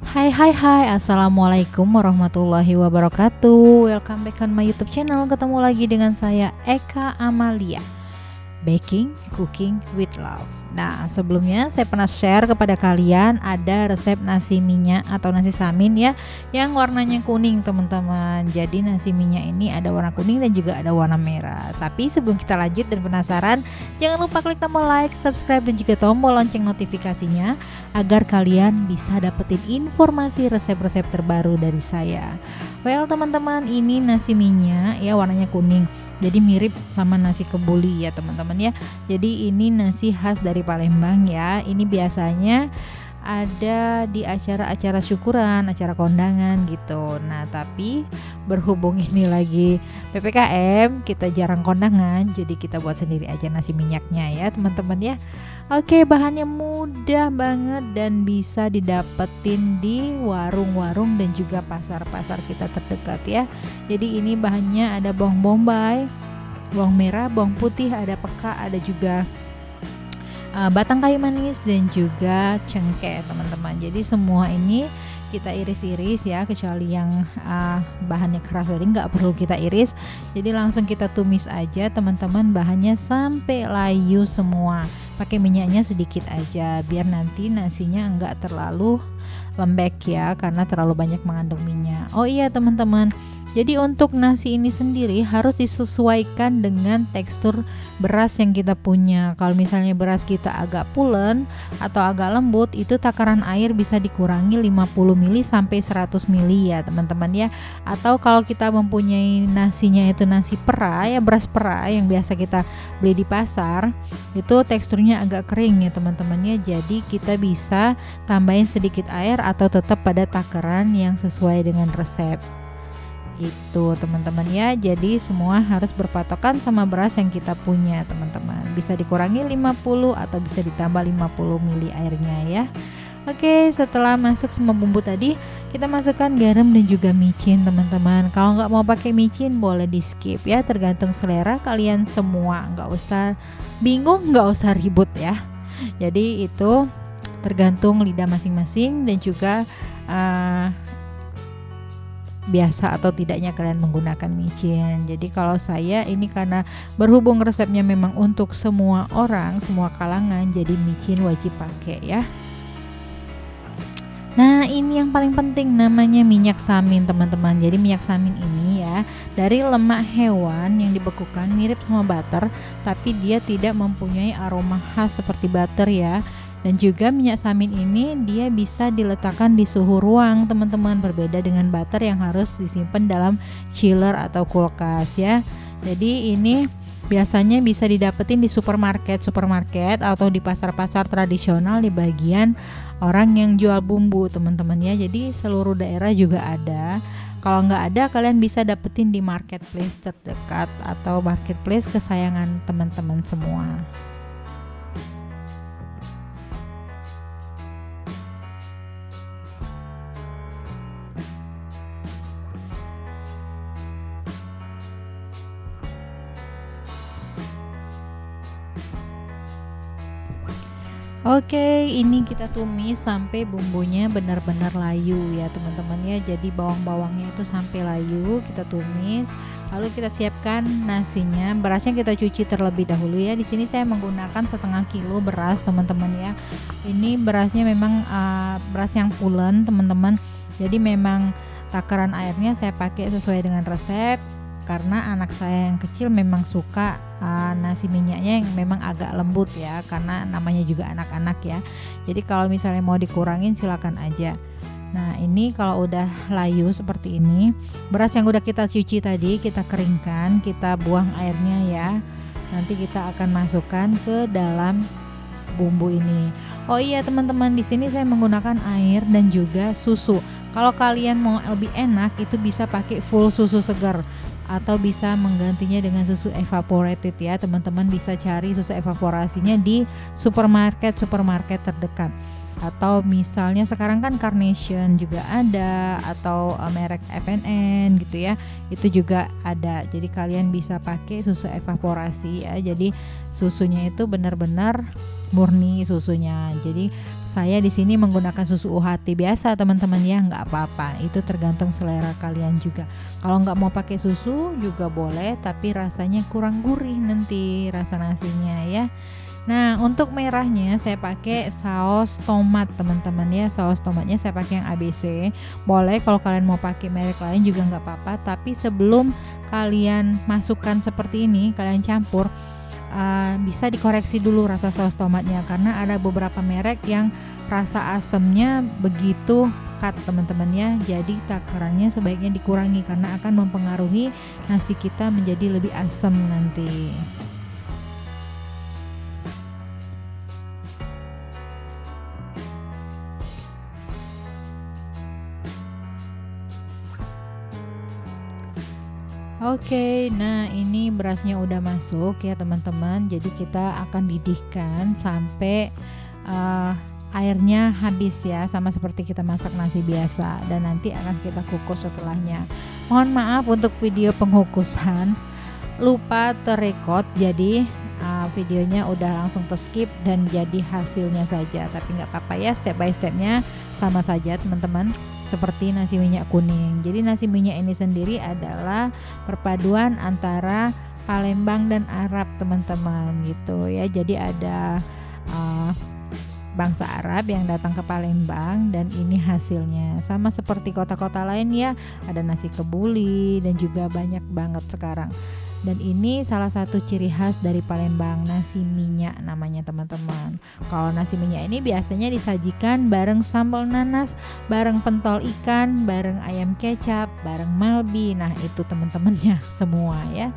Hai, Assalamualaikum warahmatullahi wabarakatuh. Welcome back on my YouTube channel. Ketemu lagi dengan saya Eka Amalia, Baking Cooking with Love. Nah, sebelumnya saya pernah share kepada kalian ada resep nasi minyak atau nasi samin ya, yang warnanya kuning teman-teman. Jadi nasi minyak ini ada warna kuning dan juga ada warna merah. Tapi sebelum kita lanjut dan penasaran, jangan lupa klik tombol like, subscribe dan juga tombol lonceng notifikasinya agar kalian bisa dapetin informasi resep-resep terbaru dari saya. Well teman-teman, ini nasi minyak ya, warnanya kuning. Jadi mirip sama nasi kebuli ya teman-teman ya. Jadi ini nasi khas dari Palembang ya. Ini biasanya ada di acara-acara syukuran, acara kondangan gitu. Nah, tapi berhubung ini lagi PPKM, kita jarang kondangan, jadi kita buat sendiri aja nasi minyaknya ya teman-teman ya. Oke, bahannya mudah banget dan bisa didapetin di warung-warung dan juga pasar-pasar kita terdekat ya. Jadi ini bahannya ada bawang bombay, bawang merah, bawang putih, ada peka, ada juga batang kayu manis dan juga cengkeh teman-teman. Jadi semua ini kita iris-iris ya, kecuali yang bahannya keras tadi nggak perlu kita iris. Jadi langsung kita tumis aja teman-teman, bahannya sampai layu semua. Pakai minyaknya sedikit aja biar nanti nasinya nggak terlalu lembek ya, karena terlalu banyak mengandung minyak. Oh iya teman-teman, jadi untuk nasi ini sendiri harus disesuaikan dengan tekstur beras yang kita punya. Kalau misalnya beras kita agak pulen atau agak lembut, itu takaran air bisa dikurangi 50 ml sampai 100 ml ya teman-teman ya. Atau kalau kita mempunyai nasinya itu nasi pera ya, beras pera yang biasa kita beli di pasar, itu teksturnya agak kering ya teman-teman ya. Jadi kita bisa tambahin sedikit air atau tetap pada takaran yang sesuai dengan resep itu teman-teman ya. Jadi semua harus berpatokan sama beras yang kita punya teman-teman. Bisa dikurangi 50 atau bisa ditambah 50 ml airnya ya. Oke, setelah masuk semua bumbu tadi, kita masukkan garam dan juga micin teman-teman. Kalau nggak mau pakai micin boleh di skip ya, tergantung selera kalian semua. Nggak usah bingung, nggak usah ribut ya. Jadi itu tergantung lidah masing-masing dan juga biasa atau tidaknya kalian menggunakan micin. Jadi kalau saya ini karena berhubung resepnya memang untuk semua orang, semua kalangan, jadi micin wajib pakai ya. Nah, ini yang paling penting namanya minyak samin teman-teman. Jadi minyak samin ini ya dari lemak hewan yang dibekukan, mirip sama butter, tapi dia tidak mempunyai aroma khas seperti butter ya. Dan juga minyak samin ini dia bisa diletakkan di suhu ruang teman-teman, berbeda dengan butter yang harus disimpan dalam chiller atau kulkas ya. Jadi ini biasanya bisa didapetin di supermarket atau di pasar-pasar tradisional di bagian orang yang jual bumbu teman-teman ya. Jadi seluruh daerah juga ada. Kalau nggak ada, kalian bisa dapetin di marketplace terdekat atau marketplace kesayangan teman-teman semua. Oke, ini kita tumis sampai bumbunya benar-benar layu ya teman-teman ya. Jadi bawang-bawangnya itu sampai layu, kita tumis. Lalu kita siapkan nasinya. Berasnya kita cuci terlebih dahulu ya. Di sini saya menggunakan setengah kilo beras teman-teman ya. Ini berasnya memang beras yang pulen teman-teman. Jadi memang takaran airnya saya pakai sesuai dengan resep, karena anak saya yang kecil memang suka nasi minyaknya yang memang agak lembut ya, karena namanya juga anak-anak ya. Jadi kalau misalnya mau dikurangin silakan aja. Nah, ini kalau udah layu seperti ini, beras yang udah kita cuci tadi kita keringkan, kita buang airnya ya. Nanti kita akan masukkan ke dalam bumbu ini. Oh iya teman-teman, di sini saya menggunakan air dan juga susu. Kalau kalian mau lebih enak, itu bisa pakai full susu segar atau bisa menggantinya dengan susu evaporated ya. Teman-teman bisa cari susu evaporasinya di supermarket terdekat. Atau misalnya sekarang kan Carnation juga ada, atau merek FNN gitu ya, itu juga ada. Jadi kalian bisa pakai susu evaporasi ya. Jadi susunya itu benar-benar murni susunya. Jadi saya di sini menggunakan susu UHT biasa teman-teman ya, nggak apa-apa, itu tergantung selera kalian juga. Kalau nggak mau pakai susu juga boleh, tapi rasanya kurang gurih nanti rasa nasinya ya. Nah, untuk merahnya saya pakai saus tomat teman-teman ya. Saus tomatnya saya pakai yang ABC. Boleh kalau kalian mau pakai merek lain juga nggak apa-apa. Tapi sebelum kalian masukkan seperti ini, kalian campur, bisa dikoreksi dulu rasa saus tomatnya. Karena ada beberapa merek yang rasa asamnya begitu pekat teman-teman ya. Jadi takarannya sebaiknya dikurangi karena akan mempengaruhi nasi kita menjadi lebih asam nanti. Oke, nah ini berasnya udah masuk ya teman-teman. Jadi kita akan didihkan sampai airnya habis ya, sama seperti kita masak nasi biasa. Dan nanti akan kita kukus setelahnya. Mohon maaf untuk video pengkukusan, lupa terrekod, jadi videonya udah langsung terskip dan jadi hasilnya saja. Tapi nggak apa-apa ya, step by stepnya sama saja teman-teman, seperti nasi minyak kuning. Jadi nasi minyak ini sendiri adalah perpaduan antara Palembang dan Arab teman-teman gitu ya. Jadi ada bangsa Arab yang datang ke Palembang dan ini hasilnya sama seperti kota-kota lain ya, ada nasi kebuli dan juga banyak banget sekarang. Dan ini salah satu ciri khas dari Palembang, nasi minyak namanya teman-teman. Kalau nasi minyak ini biasanya disajikan bareng sambal nanas, bareng pentol ikan, bareng ayam kecap, bareng malbi. Nah itu teman-temannya semua ya.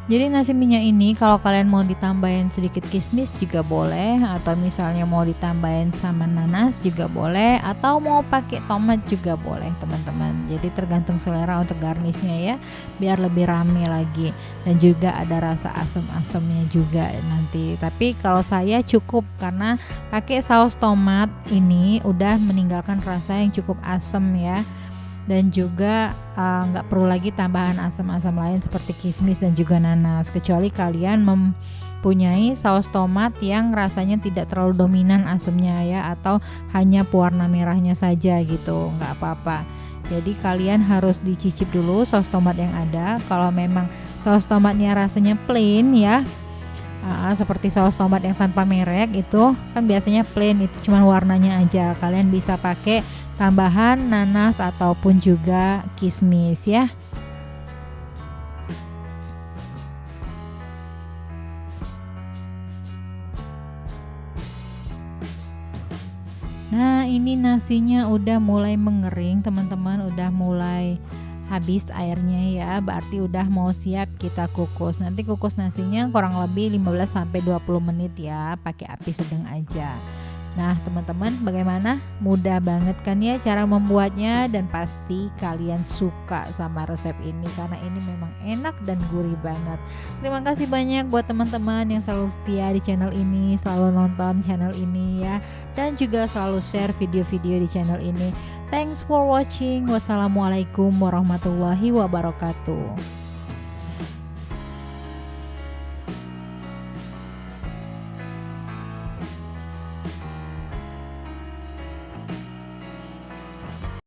Jadi nasi minyak ini kalau kalian mau ditambahin sedikit kismis juga boleh, atau misalnya mau ditambahin sama nanas juga boleh, atau mau pakai tomat juga boleh teman-teman. Jadi tergantung selera untuk garnisnya ya, biar lebih rame lagi dan juga ada rasa asam-asamnya juga nanti. Tapi kalau saya cukup karena pakai saus tomat ini udah meninggalkan rasa yang cukup asam ya. Dan juga nggak perlu lagi tambahan asam-asam lain seperti kismis dan juga nanas, kecuali kalian mempunyai saus tomat yang rasanya tidak terlalu dominan asamnya ya, atau hanya pewarna merahnya saja gitu, nggak apa-apa. Jadi kalian harus dicicip dulu saus tomat yang ada. Kalau memang saus tomatnya rasanya plain ya, seperti saus tomat yang tanpa merek itu kan biasanya plain, itu cuma warnanya aja, kalian bisa pakai tambahan nanas ataupun juga kismis ya. Nah ini nasinya udah mulai mengering teman-teman, udah mulai habis airnya ya, berarti udah mau siap kita kukus. Nanti kukus nasinya kurang lebih 15-20 menit ya, pakai api sedang aja. Nah teman-teman, bagaimana? Mudah banget kan ya cara membuatnya, dan pasti kalian suka sama resep ini karena ini memang enak dan gurih banget. Terima kasih banyak buat teman-teman yang selalu setia di channel ini, selalu nonton channel ini ya, dan juga selalu share video-video di channel ini. Thanks for watching. Wassalamualaikum warahmatullahi wabarakatuh.